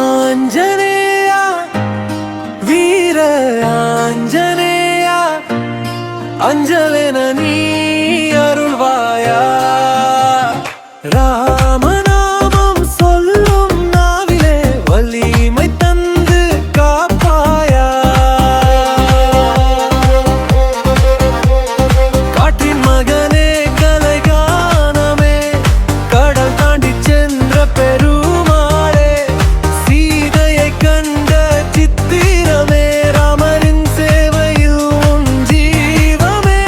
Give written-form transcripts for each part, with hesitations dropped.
ஆஞ்சநேயா வீர ஆஞ்சநேயா அஞ்சலென நீ அருள்வாயா ராமநாமம் சொல்லும் நாவிலே வலிமை தந்து காப்பாயா காட்டின் மகனே கலைகானமே கடல் தாண்டி சென்ற பெருமாளே சீதையை கண்ட சித்திரமே ராமரின் சேவையில் உன் ஜீவமே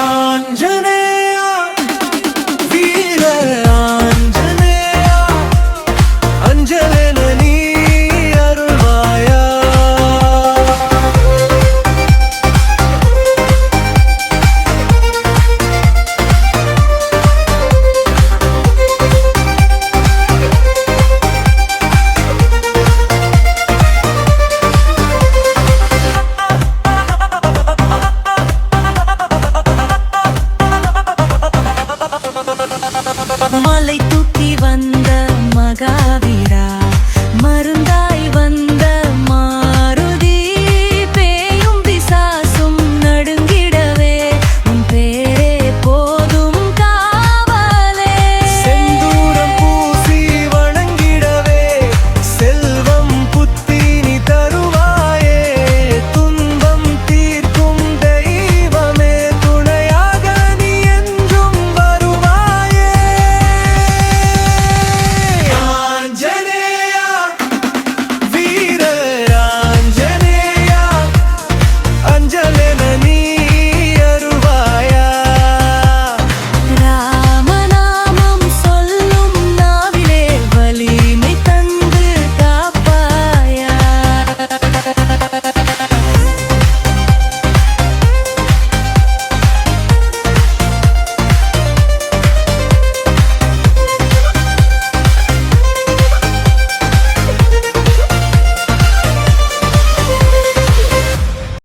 ஆஞ்சநேயா வீர ஆஞ்சநேயா அஞ்சலென நீ அருள்வாயா மலை தூக்கி